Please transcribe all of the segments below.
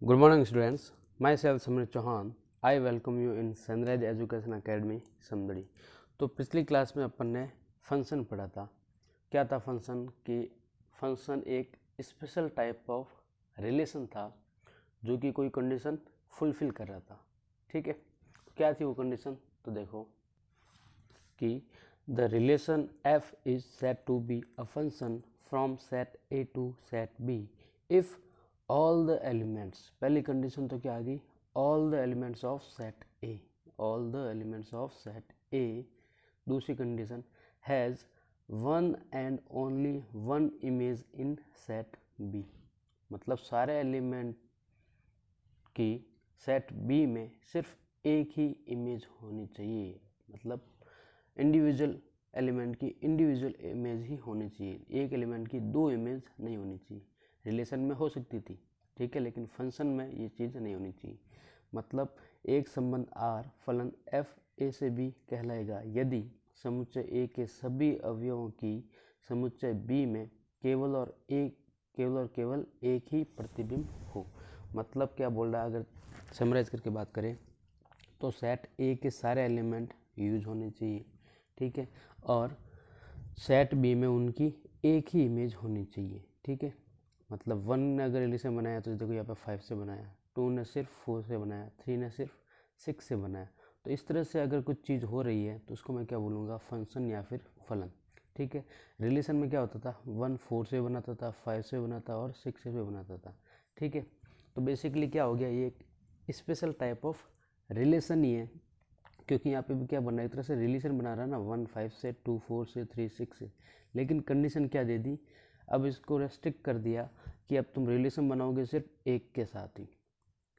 Good morning students, myself Samir Chauhan. I welcome you in Sunrise Education Academy Samdari. तो पिछली class में अपन ने function पढ़ा था। क्या था फंक्शन? कि फंक्शन एक स्पेशल टाइप ऑफ रिलेशन था जो कि कोई कंडीशन फुलफिल कर रहा था। ठीक है, क्या थी वो कंडीशन? तो देखो कि the relation f is set to be a function from set a to set b if all the elements, पहली कंडीशन तो क्या आ गई? All the elements of set A, all the elements of set A. दूसरी condition has one and only one image in set B, मतलब सारे element की set B में सिर्फ एक ही इमेज होनी चाहिए, मतलब इंडिविजुअल एलिमेंट की इंडिविजुअल इमेज ही होनी चाहिए, एक एलिमेंट की दो इमेज नहीं होनी चाहिए। रिलेशन में हो सकती थी, ठीक है, लेकिन फंक्शन में ये चीज़ नहीं होनी चाहिए। मतलब एक संबंध आर फलन एफ ए से बी कहलाएगा यदि समुच्चय ए के सभी अवयवों की समुच्चय बी में केवल और केवल एक ही प्रतिबिंब हो। मतलब क्या बोल रहा है, अगर समराइज करके बात करें तो सेट ए के सारे एलिमेंट यूज होने चाहिए, ठीक है, और सेट बी में उनकी एक ही इमेज होनी चाहिए। ठीक है, मतलब 1 ने अगर रिलेशन बनाया तो देखो यहाँ पे 5 से बनाया, 2 ने सिर्फ 4 से बनाया, 3 ने सिर्फ 6 से बनाया। तो इस तरह से अगर कुछ चीज़ हो रही है तो उसको मैं क्या बोलूँगा? फंक्शन या फिर फलन। ठीक है, रिलेशन में क्या होता था? 1 4 से बनाता था, 5 से बनाता और 6 से भी बनाता था। ठीक है, तो बेसिकली क्या हो गया, ये एक स्पेशल टाइप ऑफ रिलेशन ही है, क्योंकि यहाँ पे भी क्या बन रहा है, एक तरह से रिलेशन बना रहा है ना, 1 5 से, 2 4 से, 3 6 से। लेकिन कंडीशन क्या दे दी? अब इसको रेस्ट्रिक्ट कर दिया कि अब तुम रिलेशन बनाओगे सिर्फ एक के साथ ही।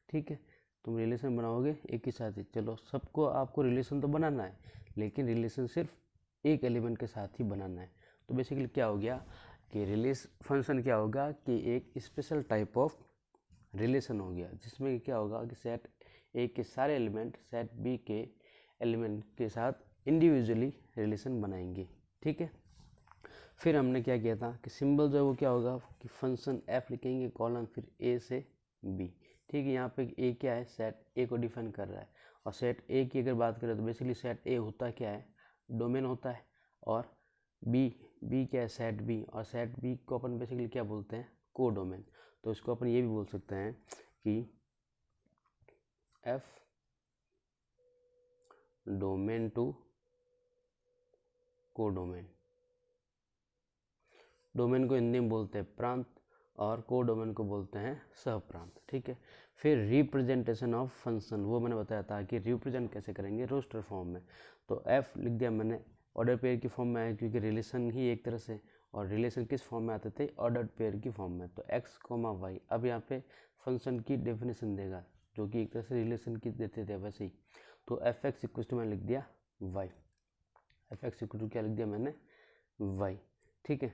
ठीक है, तुम रिलेशन बनाओगे एक के साथ ही। चलो, सबको आपको रिलेशन तो बनाना है, लेकिन रिलेशन सिर्फ एक एलिमेंट के साथ ही बनाना है। तो बेसिकली क्या हो गया कि फंक्शन क्या होगा कि एक स्पेशल टाइप ऑफ रिलेशन हो गया, जिसमें क्या होगा कि सेट ए के सारे एलिमेंट सेट बी के एलिमेंट के साथ इंडिविजुअली रिलेशन बनाएंगे। ठीक है, फिर हमने क्या किया था कि सिंबल जो है वो क्या होगा कि फंक्शन एफ लिखेंगे, कॉलम फिर ए से बी। ठीक है, यहाँ पे ए क्या है? सेट ए को डिफाइन कर रहा है। और सेट ए की अगर बात करें तो बेसिकली सेट ए होता क्या है? डोमेन होता है। और बी क्या है? Set B. और सेट बी को अपन बेसिकली क्या बोलते हैं? को डोमेन। तो इसको अपन ये भी बोल सकते हैं कि एफ डोमेन टू को डोमेन। डोमेन को हिंदी में बोलते हैं प्रांत और को डोमेन को बोलते हैं सहप्रांत। ठीक है, फिर रिप्रेजेंटेशन ऑफ फंक्शन, वो मैंने बताया था कि रिप्रेजेंट कैसे करेंगे, रोस्टर फॉर्म में। तो एफ लिख दिया मैंने, ऑर्डर पेयर की फॉर्म में आया क्योंकि रिलेशन ही एक तरह से, और रिलेशन किस फॉर्म में आते थे? ऑर्डर पेयर की फॉर्म में। तो एक्स कोमा वाई, अब यहाँ पे फंक्शन की डेफिनेशन देगा जो कि एक तरह से रिलेशन की देते थे वैसे ही। तो एफ एक्स इक्वल टू मैंने लिख दिया y, f x equal to क्या लिख दिया मैंने? वाई। ठीक है,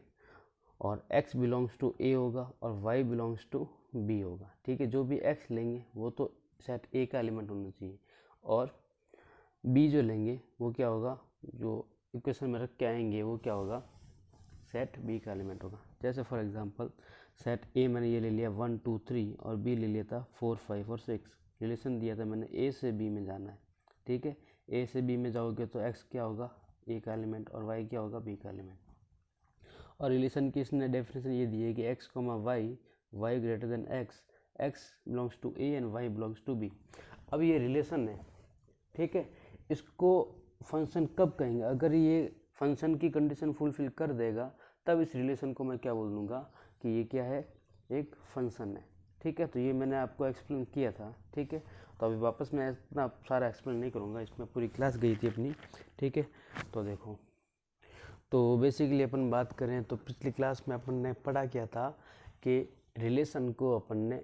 और x बिलोंग्स टू a होगा और y बिलोंग्स टू b होगा। ठीक है, जो भी x लेंगे वो तो सेट a का एलिमेंट होना चाहिए, और b जो लेंगे वो क्या होगा? जो इक्वेशन में रख के आएंगे वो क्या होगा? सेट b का एलिमेंट होगा। जैसे फॉर एग्जांपल सेट a मैंने ये ले लिया 1 2 3 और b ले लिया था 4 5 और 6। रिलेशन दिया था मैंने a से b में जाना है। ठीक है, a से b में जाओगे तो x क्या होगा? a का एलिमेंट, और y क्या होगा? b का एलिमेंट। और रिलेशन की इसने डेफिनेशन ये दी है कि x, y greater than x belongs to a and y belongs to b। अब ये रिलेशन है, ठीक है, इसको फंक्शन कब कहेंगे? अगर ये फंक्शन की कंडीशन फुलफिल कर देगा तब इस रिलेशन को मैं क्या बोल दूँगा कि ये क्या है? एक फंक्शन है। ठीक है, तो ये मैंने आपको एक्सप्लेन किया था। ठीक है, तो अभी वापस मैं इतना सारा एक्सप्लेन नहीं करूँगा, इसमें पूरी क्लास गई थी अपनी। ठीक है, तो देखो, तो बेसिकली अपन बात करें तो पिछली क्लास में अपन ने पढ़ा क्या था कि रिलेशन को अपन ने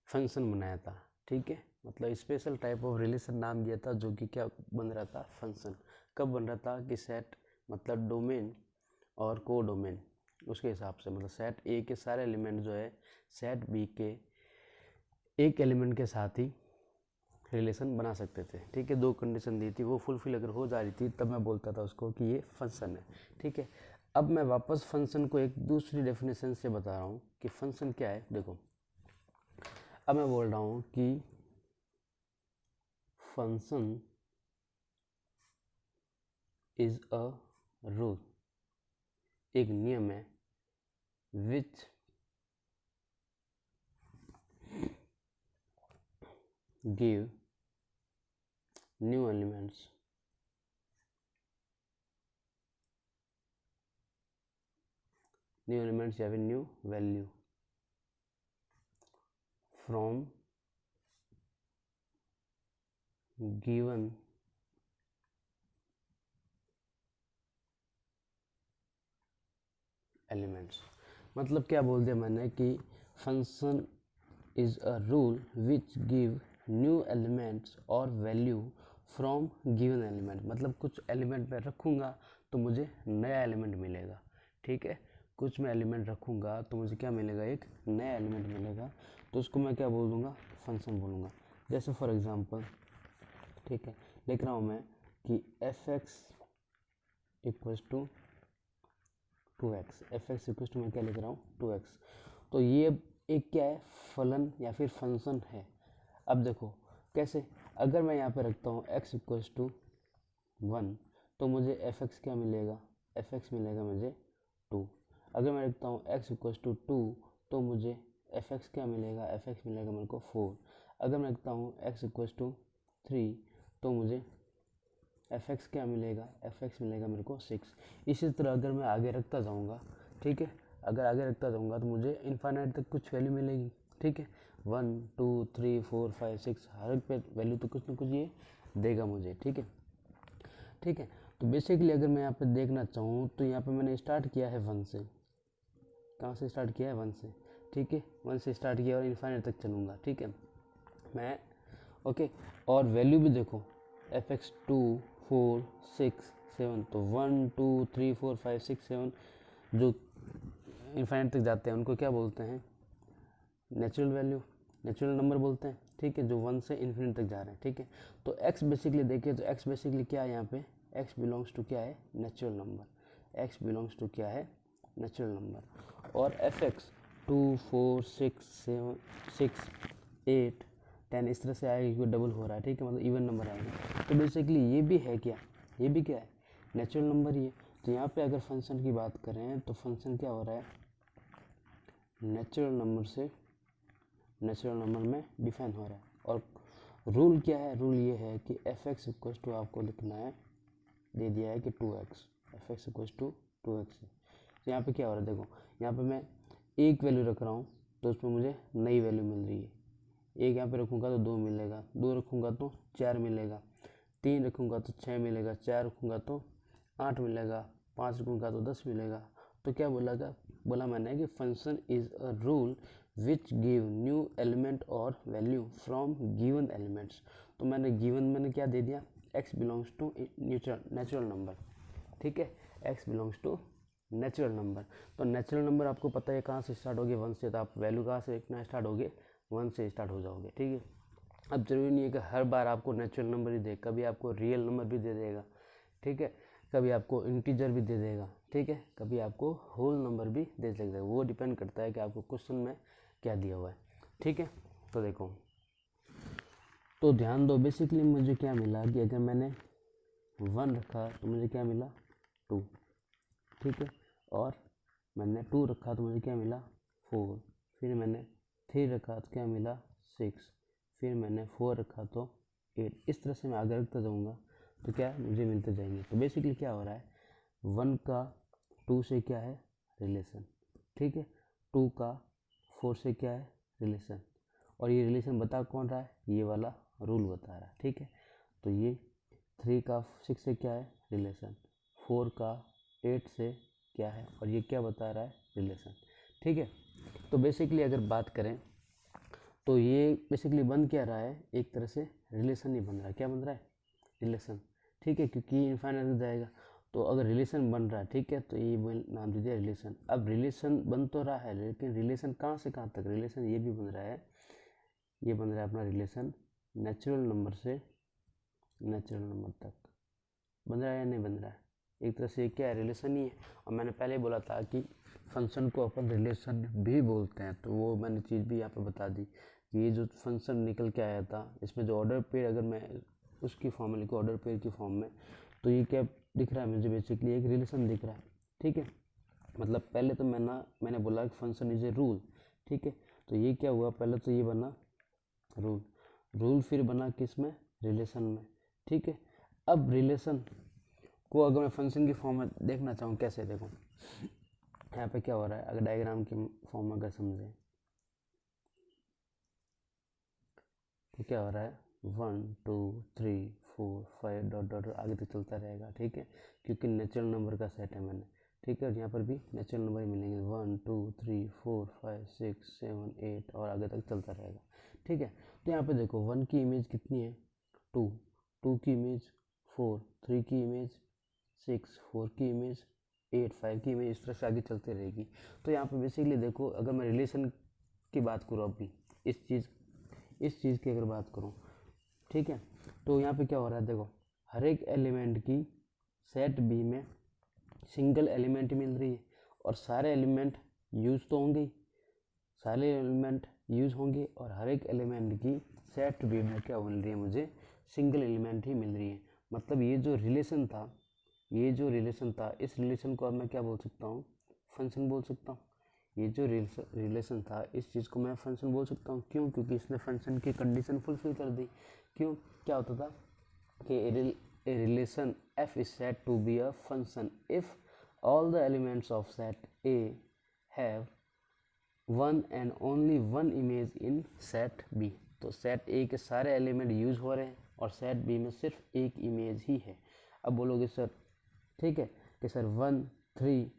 फंक्शन बनाया था। ठीक है, मतलब स्पेशल टाइप ऑफ रिलेशन नाम दिया था जो कि क्या बन रहा था? फंक्शन। कब बन रहा था? कि सेट मतलब डोमेन और को डोमेन, उसके हिसाब से, मतलब सेट ए के सारे एलिमेंट जो है सेट बी के एक एलिमेंट के साथ ही रिलेशन बना सकते थे। ठीक है, दो कंडीशन दी थी, वो फुलफिल अगर हो जा रही थी तब मैं बोलता था उसको कि ये फंक्शन है। ठीक है, अब मैं वापस फंक्शन को एक दूसरी डेफिनेशन से बता रहा हूँ कि फंक्शन क्या है। देखो, अब मैं बोल रहा हूँ कि फंक्शन इज अ रूल, एक नियम है, विच गिव न्यू एलिमेंट्स या फिर new value from given elements. मतलब क्या बोल दिया मैंने कि function is a rule which give new elements और वैल्यू फ्रॉम गिवन एलिमेंट। मतलब कुछ एलिमेंट मैं रखूँगा तो मुझे नया एलिमेंट मिलेगा, ठीक है। कुछ मैं एलिमेंट रखूँगा तो मुझे क्या मिलेगा, एक नया एलिमेंट मिलेगा, तो उसको मैं क्या बोल दूँगा, फंक्शन बोलूँगा। जैसे फॉर एग्जांपल, ठीक है, लिख रहा हूँ मैं कि f x equals to 2x, f x equals to मैं क्या लिख रहा हूँ 2x। तो ये एक क्या है, फलन या फिर फंक्शन है। अब देखो कैसे, अगर मैं यहाँ पे रखता हूँ x इक्वल्स टू 1 तो मुझे एफ एक्स क्या मिलेगा, एफ एक्स मिलेगा मुझे 2। अगर मैं रखता हूँ x इक्वल्स टू 2 तो मुझे एफ एक्स क्या मिलेगा, एफ एक्स मिलेगा मेरे को 4। अगर मैं रखता हूँ x इक्वल्स टू 3 तो मुझे एफ एक्स क्या मिलेगा, एफ एक्स मिलेगा मेरे को 6। इसी तरह अगर मैं आगे रखता जाऊँगा, ठीक है, अगर आगे रखता जाऊँगा तो मुझे इन्फाइनाइट तक कुछ वैल्यू मिलेगी, ठीक है। 1 2 3 4 5 6 हर एक पे वैल्यू तो कुछ ना कुछ ये देगा मुझे, ठीक है, ठीक है। तो बेसिकली अगर मैं यहाँ पे देखना चाहूँ तो यहाँ पे मैंने स्टार्ट किया है 1 से। कहाँ से स्टार्ट किया है, 1 से, ठीक है। 1 से स्टार्ट किया और इन्फाइनाइट तक चलूँगा, ठीक है मैं, ओके। और वैल्यू भी देखो, एफ एक्स 2 4 6 7, तो 1 2 3 4 5 6 7 जो इन्फाइनाइट तक जाते हैं उनको क्या बोलते हैं, नेचुरल वैल्यू, नेचुरल नंबर बोलते हैं, ठीक है, जो 1 से इन्फिनिट तक जा रहे हैं, ठीक है। तो x बेसिकली देखिए तो x बेसिकली क्या है, यहाँ पे x बिलोंग्स टू क्या है, natural number, x belongs to क्या है, नेचुरल नंबर। और एफ एक्स 2 4 6 7 6 8 10 इस तरह से आएगा क्योंकि डबल हो रहा है, ठीक है, मतलब इवन नंबर आएगा। तो बेसिकली ये भी है क्या, ये भी क्या है, नेचुरल नंबर ही है। तो यहाँ पे अगर फंक्शन की बात करें तो फंक्शन क्या हो रहा है, नेचुरल नंबर से नेचुरल नंबर में डिफाइन हो रहा है। और रूल क्या है, रूल ये है कि एफ एक्स इक्वल्स टू आपको लिखना है, दे दिया है कि 2x, f x equals to 2x। तो यहाँ पे क्या हो रहा है, देखो यहाँ पे मैं एक वैल्यू रख रहा हूँ तो उसमें मुझे नई वैल्यू मिल रही है। एक यहाँ पे रखूँगा तो 2 मिलेगा, 2 रखूँगा तो 4 मिलेगा, 3 रखूँगा तो 6 मिलेगा, 4 रखूँगा तो 8 मिलेगा, 5 रखूँगा तो 10 मिलेगा। तो क्या बोला मैंने कि function is a rule which give new element और वैल्यू फ्रॉम गिवन एलिमेंट्स। तो मैंने क्या दे दिया, x belongs to natural number, ठीक है, x belongs to natural number. तो नेचुरल नंबर आपको पता है कहाँ से स्टार्ट होगी, 1 से, तो आप वैल्यू कहाँ से लिखना स्टार्ट होगे, 1 से स्टार्ट हो जाओगे, ठीक है। अब जरूरी नहीं है कि हर बार आपको नेचुरल नंबर ही दे, कभी आपको रियल नंबर भी दे देगा, ठीक है, कभी आपको इंटीजर भी दे देगा, ठीक है, कभी आपको होल नंबर भी दे सकता है, वो डिपेंड करता है कि आपको क्वेश्चन में क्या दिया हुआ है, ठीक है। तो देखो, तो ध्यान दो, बेसिकली मुझे क्या मिला कि अगर मैंने 1 रखा तो मुझे क्या मिला 2, ठीक है, और मैंने 2 रखा तो मुझे क्या मिला 4, फिर मैंने 3 रखा तो क्या मिला 6, फिर मैंने 4 रखा तो 8। इस तरह से मैं आगे रखता जाऊँगा तो क्या मुझे मिलते जाएंगे। तो बेसिकली क्या हो रहा है, 1 का 2 से क्या है रिलेशन, ठीक है, 2 का 4 से क्या है रिलेशन, और ये रिलेशन बता कौन रहा है, ये वाला रूल बता रहा है, ठीक है। तो ये 3 का 6 से क्या है रिलेशन, 4 का 8 से क्या है, और ये क्या बता रहा है रिलेशन, ठीक है। तो बेसिकली अगर बात करें तो ये बेसिकली बन क्या रहा है, एक तरह से रिलेशन ही बन रहा है, क्या बन रहा है रिलेशन, ठीक है, क्योंकि इनफाइनाइट जाएगा। तो अगर रिलेशन बन रहा है, ठीक है, तो ये नाम दीजिए रिलेशन। अब रिलेशन बन तो रहा है, लेकिन रिलेशन कहाँ से कहाँ तक, रिलेशन ये भी बन रहा है, ये बन रहा है अपना रिलेशन नेचुरल नंबर से नेचुरल नंबर तक, बन रहा है या नहीं बन रहा है, एक तरह से क्या है रिलेशन ही है। और मैंने पहले बोला था कि फंक्शन को अपन रिलेशन भी बोलते हैं, तो वो मैंने चीज़ भी यहाँ पे बता दी कि ये जो फंक्शन निकल के आया था इसमें जो ऑर्डर पेयर अगर मैं उसकी फॉर्म में लिखूँ ऑर्डर पेयर की फॉर्म में, तो ये क्या दिख रहा है मुझे, बेसिकली एक रिलेशन दिख रहा है। ठीक है, मतलब पहले तो मैंने बोला कि फंक्शन इज ए रूल। ठीक है, तो ये क्या हुआ, पहले तो ये बना रूल, रूल फिर बना किस में, रिलेशन में। ठीक है, अब रिलेशन को अगर मैं फंक्शन की फॉर्म में देखना चाहूँ, कैसे देखूँ, यहाँ पे क्या हो रहा है, अगर डायग्राम की फॉर्म में अगर समझें तो क्या हो रहा है, 1 2 3 4 5 डॉट डॉट आगे तक चलता रहेगा। ठीक है, क्योंकि नेचुरल नंबर का सेट है मैंने। ठीक है, और यहाँ पर भी नेचुरल नंबर ही मिलेंगे, 1 2 3 4 5 6 7 8 और आगे तक चलता रहेगा। ठीक है, तो यहाँ पे देखो 1 की इमेज कितनी है, 2, 2 की इमेज 4, 3 की इमेज 6, 4 की इमेज 8, 5 की इमेज, इस तरह से आगे चलती रहेगी। तो यहाँ पे बेसिकली देखो, अगर मैं रिलेशन की बात करूँ अभी इस चीज़ की अगर बात करूँ, ठीक है, तो यहाँ पे क्या हो रहा है, देखो हर एक एलिमेंट की सेट बी में सिंगल एलिमेंट मिल रही है और सारे एलिमेंट यूज तो होंगे ही, सारे एलिमेंट यूज होंगे और हर एक एलिमेंट की सेट बी में क्या मिल रही है, मुझे सिंगल एलिमेंट ही मिल रही है। मतलब ये जो रिलेशन था इस रिलेशन को अब मैं क्या बोल सकता हूँ, फंक्शन बोल सकता हूँ। ये जो रिलेशन था इस चीज़ को मैं फंक्शन बोल सकता हूँ। क्यों? क्योंकि इसने फंक्शन की कंडीशन फुलफिल कर दी। क्यों? क्या होता था कि a relation f is said to be a function if all the elements of set A have one and only one image in set B। तो सेट A के सारे एलिमेंट यूज हो रहे हैं और सेट B में सिर्फ एक इमेज ही है। अब बोलोगे सर, ठीक है, कि सर 1 3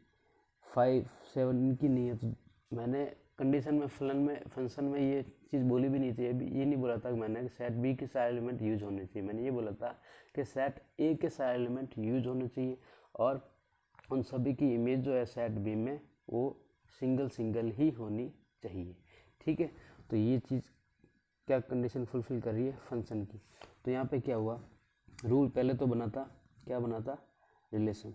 5 7 इनकी नहीं है, तो मैंने कंडीशन में फंक्शन में ये चीज़ बोली भी नहीं थी। अभी ये नहीं बोला था कि मैंने कि सेट बी के सारे एलिमेंट यूज होने चाहिए, मैंने ये बोला था कि सेट ए के सारे एलिमेंट यूज होने चाहिए और उन सभी की इमेज जो है सेट बी में वो सिंगल ही होनी चाहिए। ठीक है, तो ये चीज़ क्या कंडीशन फुलफिल कर रही है, फंक्शन की। तो यहाँ पे क्या हुआ, रूल पहले तो बना था, क्या बना था, रिलेशन।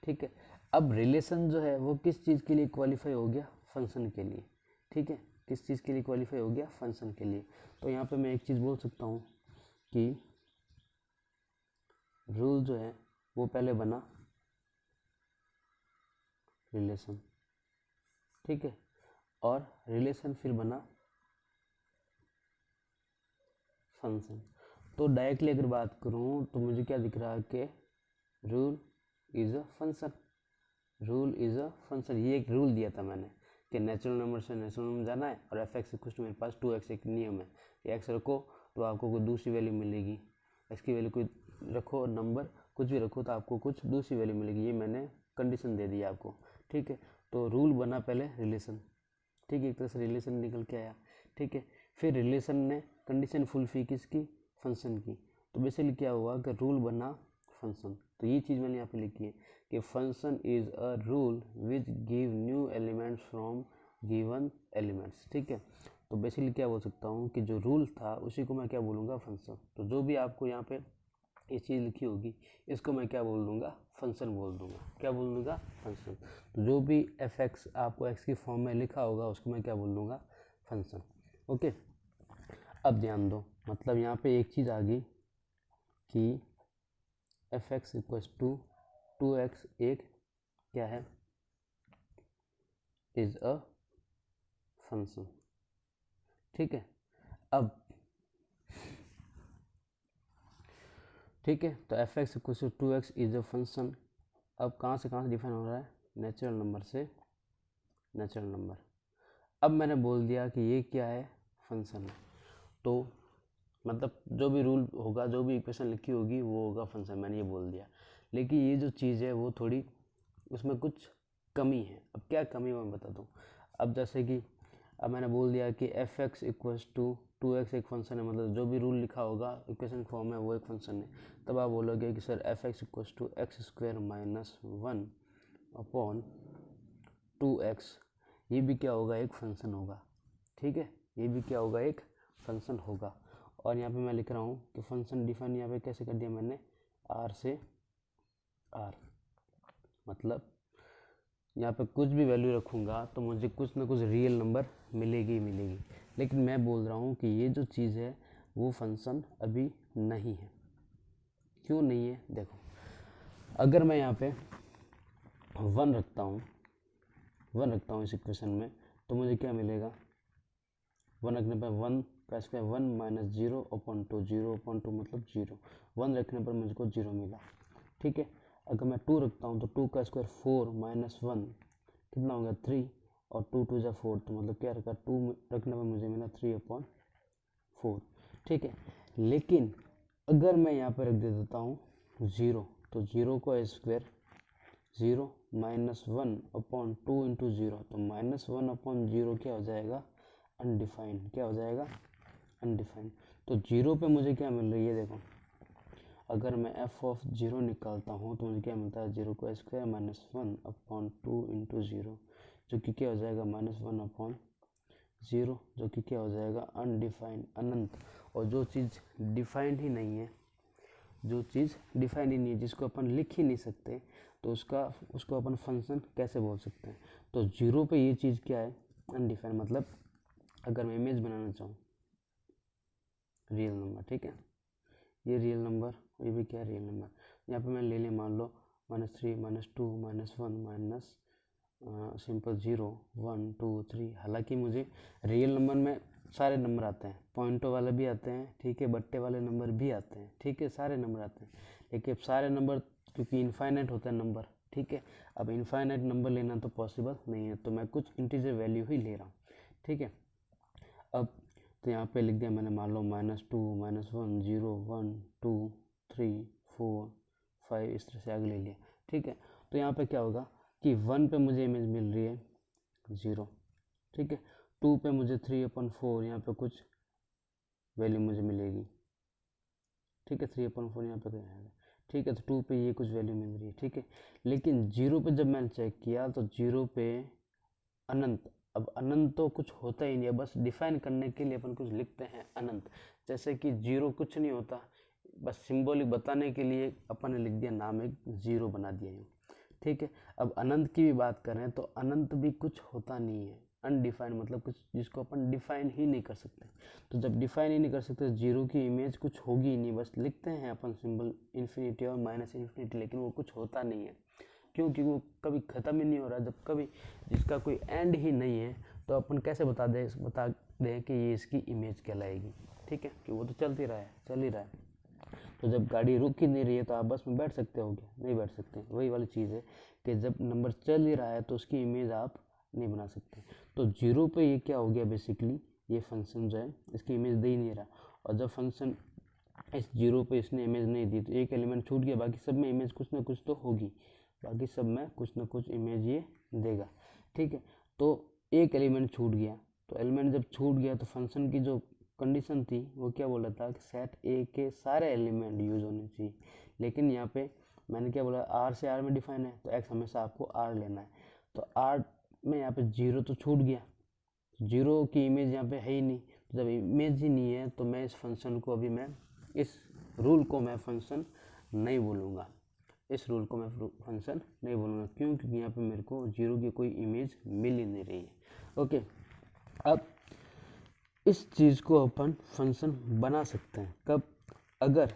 ठीक है, अब रिलेशन जो है वो किस चीज़ के लिए क्वालिफाई हो गया, फंक्शन के लिए। ठीक है, किस चीज़ के लिए क्वालिफाई हो गया, फंक्शन के लिए। तो यहाँ पे मैं एक चीज़ बोल सकता हूँ कि रूल जो है वो पहले बना रिलेशन, ठीक है, और रिलेशन फिर बना फंक्शन। तो डायरेक्टली अगर बात करूँ तो मुझे क्या दिख रहा है कि rule is a function, rule is a function. ये एक रूल दिया था मैंने कि नेचुरल नंबर से नेचुरल नंबर जाना है और एफ एक्स इक्वल टू मेरे पास 2x एक नियम है कि एक्स रखो तो आपको कोई दूसरी वैल्यू मिलेगी, एक्स की वैल्यू कोई रखो, नंबर कुछ भी रखो तो आपको कुछ दूसरी वैल्यू मिलेगी। ये मैंने कंडीशन दे दी आपको। ठीक है, तो रूल बना पहले रिलेशन, ठीक है, एक तरह से रिलेशन निकल के आया। ठीक है, फिर रिलेशन ने कंडीशन फुलफिल किसकी, फंक्शन की। तो बेसिकली क्या हुआ कि रूल बना फंक्शन। तो ये चीज़ मैंने यहाँ पे लिखी है कि function is a rule which give new elements from given elements. ठीक है, तो बेसिकली क्या बोल सकता हूँ कि जो रूल था उसी को मैं क्या बोलूँगा, फंक्शन। तो जो भी आपको यहाँ पे ये चीज़ लिखी होगी इसको मैं क्या बोल दूँगा, फंक्शन बोल दूँगा। क्या बोल दूँगा, फंक्शन। तो जो भी एफ एक्स आपको एक्स की फॉर्म में लिखा होगा उसको मैं क्या बोल दूँगा, फंक्शन। ओके, अब ध्यान दो, मतलब यहाँ पे एक चीज़ आ गई कि f x equals to 2x एक क्या है, इज अ फंक्शन। ठीक है, अब ठीक है, तो f x equals to 2x is a function. अब कहाँ से डिफाइन हो रहा है, नेचुरल नंबर से नेचुरल नंबर। अब मैंने बोल दिया कि ये क्या है, फंक्शन है। तो मतलब जो भी रूल होगा, जो भी इक्वेशन लिखी होगी वो होगा फंक्शन, मैंने ये बोल दिया। लेकिन ये जो चीज़ है वो थोड़ी, उसमें कुछ कमी है। अब क्या कमी है मैं बता दूँ। अब जैसे कि अब मैंने बोल दिया कि f x equals to 2x एक फंक्शन है, मतलब जो भी रूल लिखा होगा इक्वेशन फॉर्म में वो एक फंक्शन है। तब आप बोलोगे कि sir f x equals to x square minus 1 upon 2x, ये भी क्या होगा, एक फंक्शन होगा। ठीक है, ये भी क्या होगा, एक फंक्शन होगा। और यहाँ पे मैं लिख रहा हूँ कि फंक्शन डिफाइन यहाँ पे कैसे कर दिया मैंने, आर से आर, मतलब यहाँ पे कुछ भी वैल्यू रखूँगा तो मुझे कुछ ना कुछ रियल नंबर मिलेगी ही मिलेगी। लेकिन मैं बोल रहा हूँ कि ये जो चीज़ है वो फंक्शन अभी नहीं है। क्यों नहीं है? देखो, अगर मैं यहाँ पे 1 रखता हूँ इस इक्वेशन में, तो मुझे क्या मिलेगा? 1 रखने पर 1 का स्क्वायर 1 माइनस 0/2, 0/2 मतलब 0। 1 रखने पर मुझको 0 मिला। ठीक है, अगर मैं 2 रखता हूँ तो 2 का स्क्वायर 4 माइनस 1 कितना हो गया? 3, और 2 2 जा 4, तो मतलब क्या रखा? 2 रखने पर मुझे मिला 3/4। ठीक है, लेकिन अगर मैं यहाँ पर रख देता हूँ 0, तो 0 का स्क्वायर 0 माइनस 1/2 इंटू 0, तो -1/0 क्या हो जाएगा? अनडिफाइंड। क्या हो जाएगा? अनडिफाइंड। तो 0 पे मुझे क्या मिल रही है? देखो, अगर मैं f ऑफ 0 निकालता हूँ तो मुझे क्या मिलता है? 0 का स्क्वायर -1/2 इंटू 0, जो कि क्या हो जाएगा? -1/0, जो कि क्या हो जाएगा? अनडिफाइंड, अनंत। और जो चीज़ डिफाइंड ही नहीं है, जिसको अपन लिख ही नहीं सकते, तो उसको अपन फंक्शन कैसे बोल सकते हैं? तो 0 पे ये चीज़ क्या है? अनडिफाइंड। मतलब अगर मैं इमेज बनाना चाहूँ रियल नंबर, ठीक है, ये रियल नंबर, ये भी क्या है? Real number. यहाँ पे मैं ले लिया, मान लो -3 -2 -1 माइनस सिंपल 0 1 2 3। हालांकि मुझे रियल नंबर में सारे नंबर आते हैं, पॉइंटों वाले भी आते हैं, ठीक है, बट्टे वाले नंबर भी आते हैं, ठीक है, सारे नंबर आते हैं। लेकिन अब सारे नंबर, क्योंकि इनफाइनाइट होता है नंबर, ठीक है, अब इनफाइनाइट नंबर लेना तो पॉसिबल नहीं है, तो मैं कुछ इंटीजर वैल्यू ही ले रहा हूँ। ठीक है, अब तो यहाँ पे लिख दिया मैंने, मान लो -2 -1 0 1 2 3 4 5, इस तरह से आगे ले लिया। ठीक है, तो यहाँ पे क्या होगा कि 1 पे मुझे इमेज मिल रही है 0, ठीक है, 2 पे मुझे 3/4 यहाँ पे कुछ वैल्यू मुझे मिलेगी, ठीक है, 3/4 यहाँ पे क्या आएगा? ठीक है, तो 2 पे ये कुछ वैल्यू मिल रही है, ठीक है। लेकिन 0 पे जब मैंने चेक किया तो 0 पे अनंत। अब अनंत तो कुछ होता ही नहीं है, बस डिफाइन करने के लिए अपन कुछ लिखते हैं अनंत। जैसे कि 0 कुछ नहीं होता, बस सिंबॉलिक बताने के लिए अपन ने लिख दिया, नाम एक 0 बना दिया यूँ। ठीक है, अब अनंत की भी बात करें तो अनंत भी कुछ होता नहीं है, अनडिफाइंड, मतलब कुछ जिसको अपन डिफाइन ही नहीं कर सकते। तो जब डिफाइन ही नहीं कर सकते, 0 की इमेज कुछ होगी ही नहीं, बस लिखते हैं अपन सिंबल इन्फिनिटी और -इन्फिनिटी, लेकिन वो कुछ होता नहीं है। क्योंकि वो कभी ख़त्म ही नहीं हो रहा। जब कभी जिसका कोई एंड ही नहीं है, तो अपन कैसे बता दें कि ये इसकी इमेज कहलाएगी? ठीक है, कि वो तो चल ही रहा है। तो जब गाड़ी रुक ही नहीं रही है तो आप बस में बैठ सकते हो क्या? नहीं बैठ सकते। वही वाली चीज़ है कि जब नंबर चल ही रहा है तो उसकी इमेज आप नहीं बना सकते। तो 0 पे ये क्या हो गया? बेसिकली ये फंक्शन जो है इसकी इमेज दे ही नहीं रहा, और जब फंक्शन इस 0 पे इसने इमेज नहीं दी तो एक एलिमेंट छूट गया, बाकी सब में इमेज कुछ ना कुछ तो होगी, बाकी सब में कुछ ना कुछ इमेज ये देगा। ठीक है, तो एक एलिमेंट छूट गया, तो एलिमेंट जब छूट गया तो फंक्शन की जो कंडीशन थी वो क्या बोला था कि सेट ए के सारे एलिमेंट यूज होने चाहिए। लेकिन यहाँ पे मैंने क्या बोला? आर से आर में डिफाइन है, तो एक्स हमेशा आपको आर लेना है। तो आर में यहाँ पे 0 तो छूट गया, 0 की इमेज यहाँ पे है ही नहीं। तो जब इमेज ही नहीं है तो मैं इस फंक्शन को इस रूल को मैं फंक्शन नहीं बोलूँगा, क्यों? क्योंकि यहाँ पे मेरे को 0 की कोई इमेज मिल ही नहीं रही है। ओके, अब इस चीज़ को अपन फंक्शन बना सकते हैं कब? अगर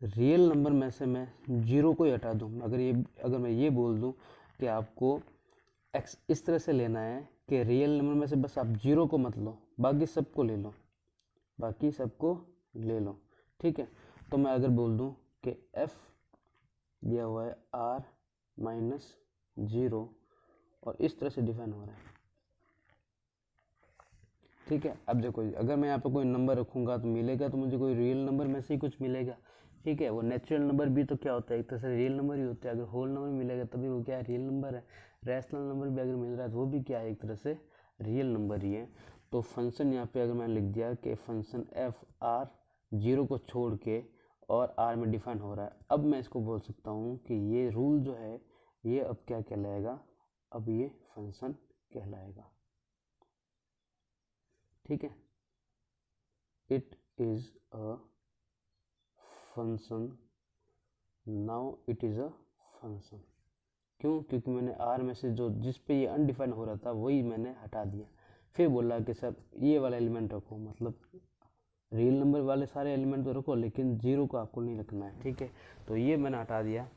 रियल नंबर में से मैं 0 को ही हटा दूँ। अगर मैं ये बोल दूँ कि आपको एक्स इस तरह से लेना है कि रियल नंबर में से बस आप 0 को मत लो, बाकी सबको ले लो, ठीक है। तो मैं अगर बोल दूँ कि f दिया हुआ है r-0 और इस तरह से डिफाइन हो रहा है, ठीक है। अब देखो, अगर मैं यहाँ पे कोई नंबर रखूँगा तो मिलेगा तो मुझे कोई रियल नंबर में से ही कुछ मिलेगा, ठीक है। वो नेचुरल नंबर भी तो क्या होता है? एक तरह से रियल नंबर ही होता है। अगर होल नंबर मिलेगा तभी वो क्या है? रियल नंबर है। रैशनल नंबर भी अगर मिल रहा है तो वो भी क्या है? एक तरह से रियल नंबर ही है। तो फंक्शन यहाँ पे अगर मैंने लिख दिया कि फंक्शन एफ आर 0 को छोड़ के और आर में डिफाइन हो रहा है, अब मैं इसको बोल सकता हूँ कि ये रूल जो है ये अब क्या कहलाएगा? अब ये फंक्शन कहलाएगा, ठीक है। It is a function, now it is a function, क्यों? क्योंकि मैंने आर में से जो जिस पे ये अनडिफाइंड हो रहा था वही मैंने हटा दिया। फिर बोला कि सर ये वाला एलिमेंट रखो, मतलब रियल नंबर वाले सारे एलिमेंट तो रखो लेकिन जीरो को आपको नहीं रखना है, ठीक है। तो ये मैंने हटा दिया,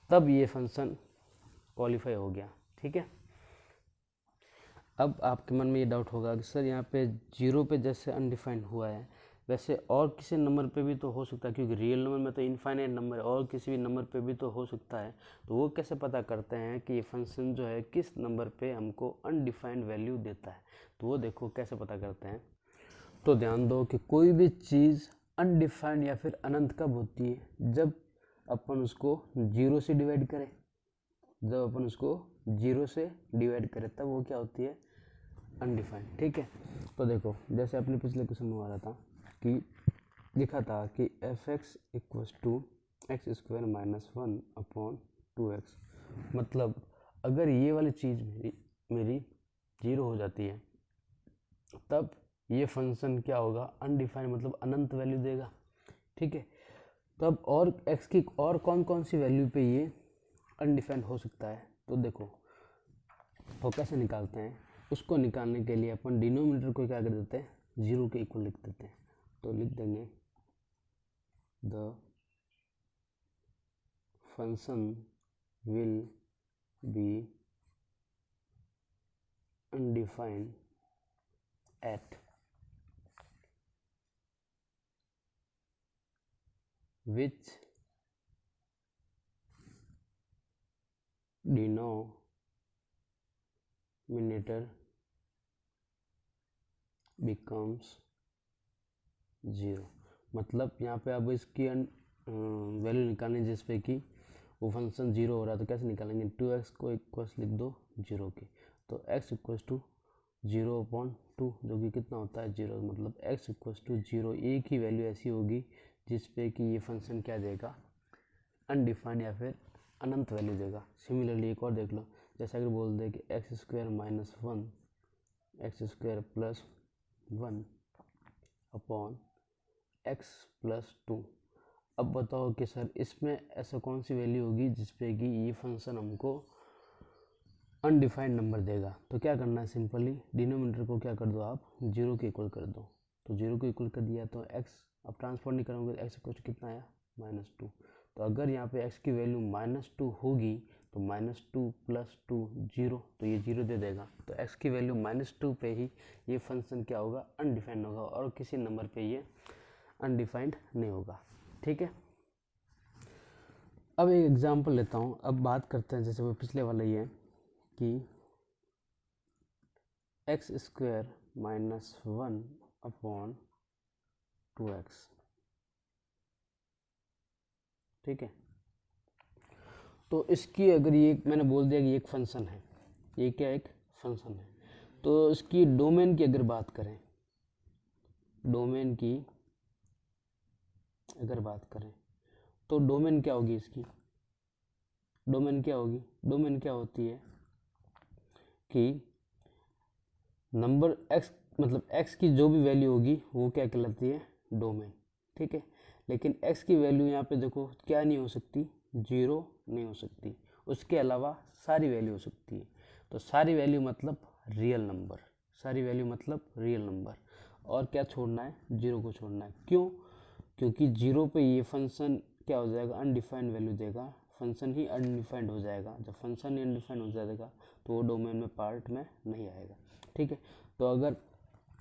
तब ये फंक्शन क्वालिफाई हो गया, ठीक है। अब आपके मन में ये डाउट होगा कि सर यहाँ पे जीरो पे जैसे अनडिफाइंड हुआ है वैसे और किसी नंबर पे भी तो हो सकता है, क्योंकि रियल नंबर में तो इनफाइनाइट नंबर है, और किसी भी नंबर पे भी तो हो सकता है। तो वो कैसे पता करते हैं कि ये फंक्शन जो है किस नंबर पे हमको अनडिफाइंड वैल्यू देता है? तो वो देखो कैसे पता करते हैं। तो ध्यान दो कि कोई भी चीज़ अनडिफाइंड या फिर अनंत कब होती है? जब अपन उसको जीरो से डिवाइड करें। जब अपन उसको जीरो से डिवाइड करें तब वो क्या होती है? अनडिफाइंड, ठीक है। तो देखो जैसे अपने पिछले क्वेश्चन में आ रहा था कि लिखा था कि f x equals to x square minus 1/2x, मतलब अगर ये वाली चीज़ मेरी जीरो हो जाती है तब ये फंक्शन क्या होगा? अनडिफाइंड, मतलब अनंत वैल्यू देगा, ठीक है। तब और x की और कौन कौन सी वैल्यू पे ये अनडिफाइंड हो सकता है? तो देखो वो कैसे निकालते हैं। उसको निकालने के लिए अपन डिनोमिनेटर को क्या कर देते हैं? जीरो के इक्वल लिख देते हैं। तो लिख देंगे the function will be undefined at which denominator becomes zero. मतलब यहाँ पे अब इसकी वैल्यू निकालनी जिस पे कि वो फंक्शन जीरो हो रहा है, तो कैसे निकालेंगे? 2x को इक्वल्स लिख दो जीरो के, तो x इक्वल्स टू 0/2 जो कि कितना होता है? जीरो। मतलब x इक्वल्स टू जीरो एक ही वैल्यू ऐसी होगी जिस पे कि ये फंक्शन क्या देगा? अनडिफाइंड या फिर अनंत वैल्यू देगा। सिमिलरली एक और देख लो, जैसे अगर बोल दे कि x square minus 1 x square plus 1 upon x plus 2। अब बताओ कि सर इसमें ऐसा कौन सी वैल्यू होगी जिस पे कि ये फंक्शन हमको अनडिफाइंड नंबर देगा? तो क्या करना है? सिंपली डिनोमिनेटर को क्या कर दो आप? जीरो के इक्वल कर दो। तो जीरो को इक्वल कर दिया तो एक्स अब ट्रांसफर नहीं करोगे तो एक्स इक्वल कितना आया? -2। तो अगर यहाँ पे x की वैल्यू -2 होगी तो -2 + 2 0, तो ये 0 दे देगा। तो x की वैल्यू -2 पे ही ये फंक्शन क्या होगा? अनडिफाइंड होगा, और किसी नंबर पे ये अनडिफाइंड नहीं होगा, ठीक है। अब एक एग्जांपल लेता हूँ। अब बात करते हैं जैसे वो पिछले वाला ही है कि एक्स स्क्वायर -1/2x, ठीक है। तो इसकी अगर ये मैंने बोल दिया कि एक फंक्शन है, ये क्या एक फंक्शन है, तो इसकी डोमेन की अगर बात करें, डोमेन की अगर बात करें तो डोमेन क्या होगी? इसकी डोमेन क्या होगी? डोमेन क्या होती है कि नंबर x, मतलब x की जो भी वैल्यू होगी वो क्या कहलाती है? डोमेन, ठीक है। लेकिन x की वैल्यू यहाँ पे देखो क्या नहीं हो सकती? जीरो नहीं हो सकती, उसके अलावा सारी वैल्यू हो सकती है। तो सारी वैल्यू मतलब रियल नंबर, सारी वैल्यू मतलब रियल नंबर, और क्या छोड़ना है? जीरो को छोड़ना है। क्यों? क्योंकि जीरो पे ये फंक्शन क्या हो जाएगा? अनडिफाइंड वैल्यू देगा, फंक्शन ही अनडिफाइंड हो जाएगा। जब फंक्शन ही अनडिफाइंड हो जाएगा तो वो डोमेन में पार्ट में नहीं आएगा, ठीक है। तो अगर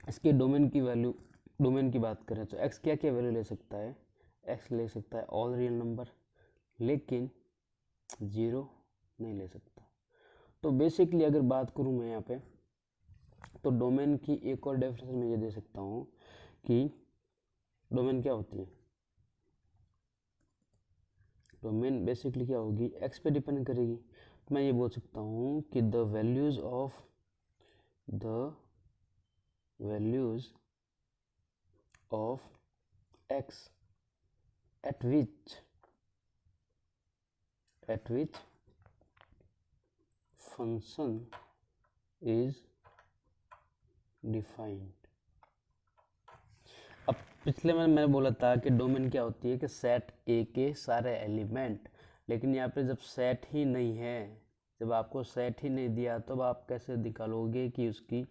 इसके डोमेन की वैल्यू, डोमेन की बात करें तो x क्या क्या वैल्यू ले सकता है? x ले सकता है ऑल रियल नंबर, लेकिन जीरो नहीं ले सकता। तो बेसिकली अगर बात करूँ मैं यहाँ पे, तो डोमेन की एक और डेफिनेशन मैं ये दे सकता हूँ कि डोमेन क्या होती है? डोमेन बेसिकली क्या होगी? x पे डिपेंड करेगी। तो मैं ये बोल सकता हूँ कि the values of x at which function is defined। अब पिछले में मैंने बोला था कि डोमेन क्या होती है कि सेट ए के सारे एलिमेंट, लेकिन यहाँ पे जब सेट ही नहीं है जब आपको सेट ही नहीं दिया तब आप कैसे निकालोगे कि उसकी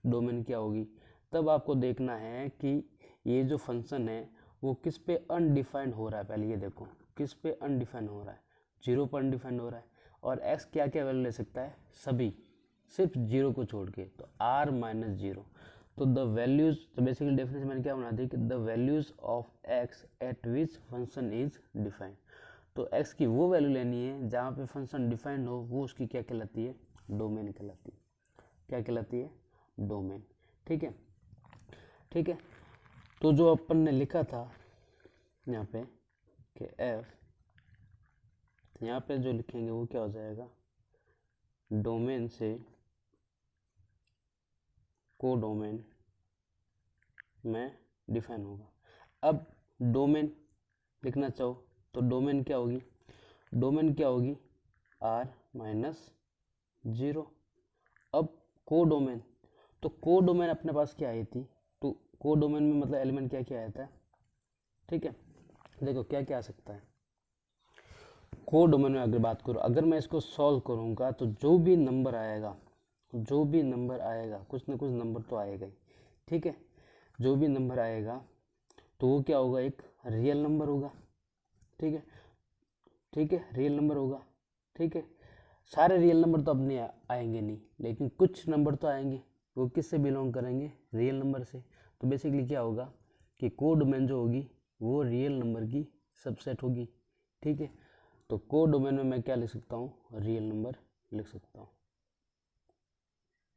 डोमेन क्या होगी। तब आपको देखना है कि ये जो फंक्शन है वो किस पे अनडिफाइंड हो रहा है। पहले ये देखो किस पे अनडिफाइंड हो रहा है, 0 पर अनडिफाइंड हो रहा है। और x क्या क्या वैल्यू ले सकता है, सभी, सिर्फ 0 को छोड़ के, तो r माइनस 0। तो द वैल्यूज, तो बेसिकली डेफिनेशन मैंने क्या बना दी कि the values of x eight which function is defined. तो x की वो वैल्यू लेनी है जहाँ पे फंक्शन डिफाइंड हो, वो उसकी क्या कहलाती है, डोमेन कहलाती है। क्या कहलाती है, डोमेन। ठीक है, ठीक है। तो जो अपन ने लिखा था यहाँ पे कि f, यहाँ पे जो लिखेंगे वो क्या हो जाएगा, डोमेन से को डोमेन में डिफाइन होगा। अब डोमेन लिखना चाहो तो डोमेन क्या होगी, डोमेन क्या होगी, r माइनस 0। अब को डोमेन, तो को डोमेन अपने पास क्या आई थी, तो को डोमेन में मतलब एलिमेंट क्या क्या आता है। ठीक है, देखो क्या क्या आ सकता है को डोमेन में। अगर बात करूँ, अगर मैं इसको सॉल्व करूँगा तो जो भी नंबर आएगा, जो भी नंबर आएगा, कुछ ना कुछ नंबर तो आएगा ही। ठीक है, जो भी नंबर आएगा तो वो क्या होगा, एक रियल नंबर होगा। ठीक है, ठीक है, रियल नंबर होगा। ठीक है, सारे रियल नंबर तो अब नहीं आएंगे नहीं, लेकिन कुछ नंबर तो आएंगे। वो किससे बिलोंग करेंगे, रियल नंबर से। तो बेसिकली क्या होगा कि को डोमेन जो होगी वो रियल नंबर की सबसेट होगी। ठीक है, तो को डोमेन में मैं क्या लिख सकता हूँ, रियल नंबर लिख सकता हूँ,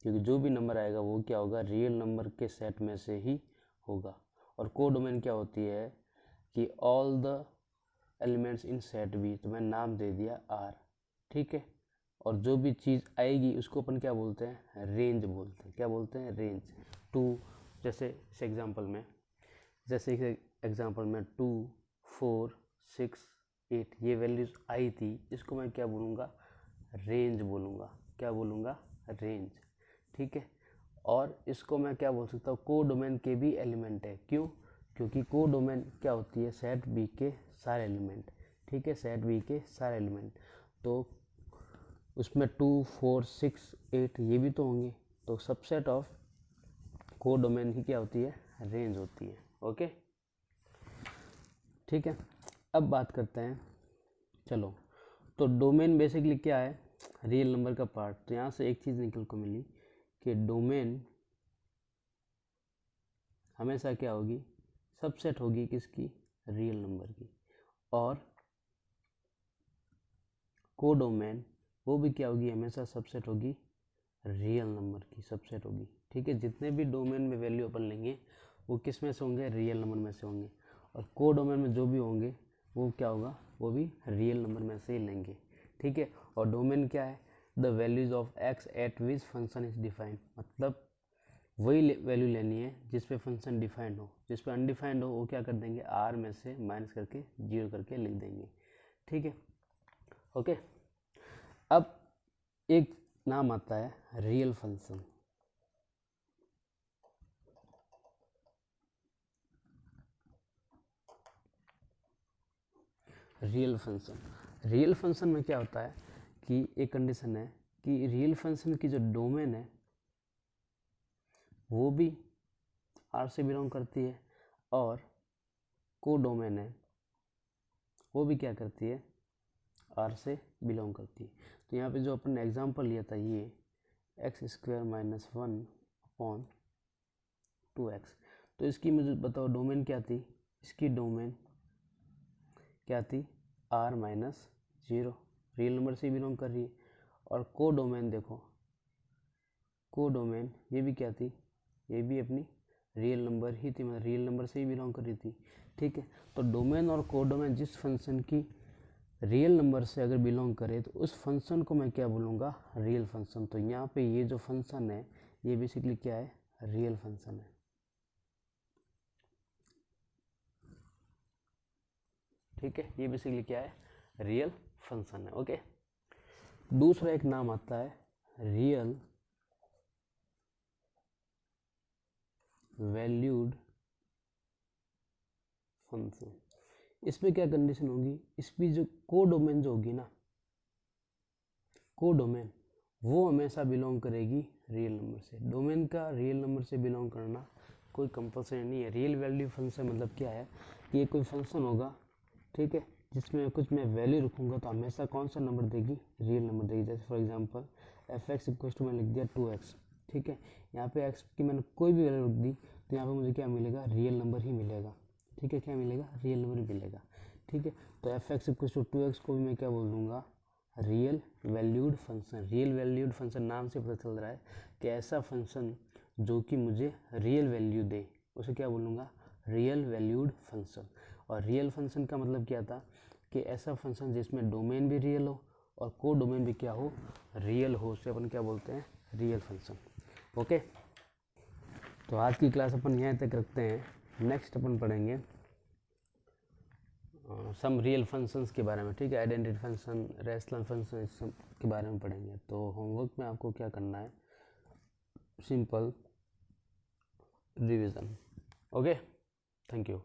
क्योंकि जो भी नंबर आएगा वो क्या होगा, रियल नंबर के सेट में से ही होगा। और को डोमेन क्या होती है कि all the elements in set B, तो मैं नाम दे दिया आर। ठीक है, और जो भी चीज़ आएगी उसको अपन क्या बोलते हैं, रेंज बोलते हैं। क्या बोलते हैं, रेंज। टू, जैसे इस एग्जांपल में, जैसे एग्जांपल में 2, 4, 6, 8 ये वैल्यूज आई थी, इसको मैं क्या बोलूँगा, रेंज बोलूँगा। क्या बोलूँगा, रेंज। ठीक है, और इसको मैं क्या बोल सकता हूँ, को डोमेन के भी एलिमेंट है। क्यों, क्योंकि को डोमेन क्या होती है, सेट बी के सारे एलिमेंट। ठीक है, सेट बी के सारे एलिमेंट, तो उसमें 2, 4, 6, 8 ये भी तो होंगे। तो सबसेट ऑफ को डोमेन ही क्या होती है, रेंज होती है। ओके, ठीक है। अब बात करते हैं, चलो, तो डोमेन बेसिकली क्या है, रियल नंबर का पार्ट। तो यहाँ से एक चीज़ निकल को मिली कि डोमेन हमेशा क्या होगी, सबसेट होगी किसकी, रियल नंबर की। और को डोमेन वो भी क्या होगी, हमेशा सबसेट होगी रियल नंबर की, सबसेट होगी। ठीक है, जितने भी डोमेन में वैल्यू अपन लेंगे वो किस में से होंगे, रियल नंबर में से होंगे। और को डोमेन में जो भी होंगे वो क्या होगा, वो भी रियल नंबर में से ही लेंगे। ठीक है, और डोमेन क्या है, the values of x eight which function is defined, मतलब वही वैल्यू लेनी है जिस पे फंक्शन डिफाइंड हो। जिस पे अनडिफाइंड हो वो क्या कर देंगे, आर में से माइनस करके 0 करके लिख देंगे। ठीक है, ओके। अब एक नाम आता है real function. Real function, real function में क्या होता है कि एक कंडीशन है कि रियल फंक्शन की जो डोमेन है वो भी आर से बिलोंग करती है, और को डोमेन है वो भी क्या करती है, आर से बिलोंग करती है। तो यहाँ पे जो अपन ने एग्जांपल लिया था ये x² माइनस 1 अपॉन 2x, तो इसकी मुझे बताओ डोमेन क्या थी, इसकी डोमेन क्या थी, आर माइनस 0, रियल नंबर से बिलोंग कर रही है। और को डोमेन देखो, को डोमेन ये भी क्या थी, ये भी अपनी रियल नंबर ही थी, मतलब रियल नंबर से ही बिलोंग कर रही थी। ठीक है, तो डोमेन और को डोमेन जिस फंक्शन की रियल नंबर से अगर बिलोंग करे तो उस फंक्शन को मैं क्या बोलूँगा, रियल फंक्शन। तो यहाँ पे ये जो फंक्शन है ये बेसिकली क्या है, रियल फंक्शन है। ठीक है, ये बेसिकली क्या है, रियल फंक्शन है। ओके, दूसरा एक नाम आता है रियल वैल्यूड फंक्शन। इसमें क्या कंडीशन होगी, इसकी जो को डोमेन जो होगी ना, को डोमेन वो हमेशा बिलोंग करेगी रियल नंबर से। डोमेन का रियल नंबर से बिलोंग करना कोई कंपल्सरी नहीं है। रियल वैल्यू फंक्शन मतलब क्या है कि ये कोई फंक्शन होगा, ठीक है, जिसमें कुछ मैं वैल्यू रखूँगा तो हमेशा कौन सा नंबर देगी, रियल नंबर देगी। जैसे for example f x equal to मैंने लिख दिया 2x, ठीक है, यहाँ पे x की मैंने कोई भी वैल्यू रख दी तो यहाँ पे मुझे क्या मिलेगा, रियल नंबर ही मिलेगा, ठीक है, क्या मिलेगा, रियल नंबर ही मिलेगा, ठीक है। तो f x equal to 2x को भी मैं क्या बोल दूँगा, real valued function. Real valued function नाम से पता चल रहा है कि ऐसा फंक्शन जो कि मुझे रियल वैल्यू दे, उसे क्या बोलूँगा, रियल वैल्यूड फंक्शन। और रियल फंक्शन का मतलब क्या था कि ऐसा फंक्शन जिसमें डोमेन भी रियल हो और को डोमेन भी क्या हो, रियल हो, उसे अपन क्या बोलते हैं, रियल फंक्शन। ओके, तो आज की क्लास अपन यहाँ तक रखते हैं। नेक्स्ट अपन पढ़ेंगे सम रियल फंक्शंस के बारे में, ठीक है, आइडेंटिटी फंक्शन, रेशनल फंक्शन, इस सब के बारे में पढ़ेंगे। तो होमवर्क में आपको क्या करना है, simple revision. Okay, thank you.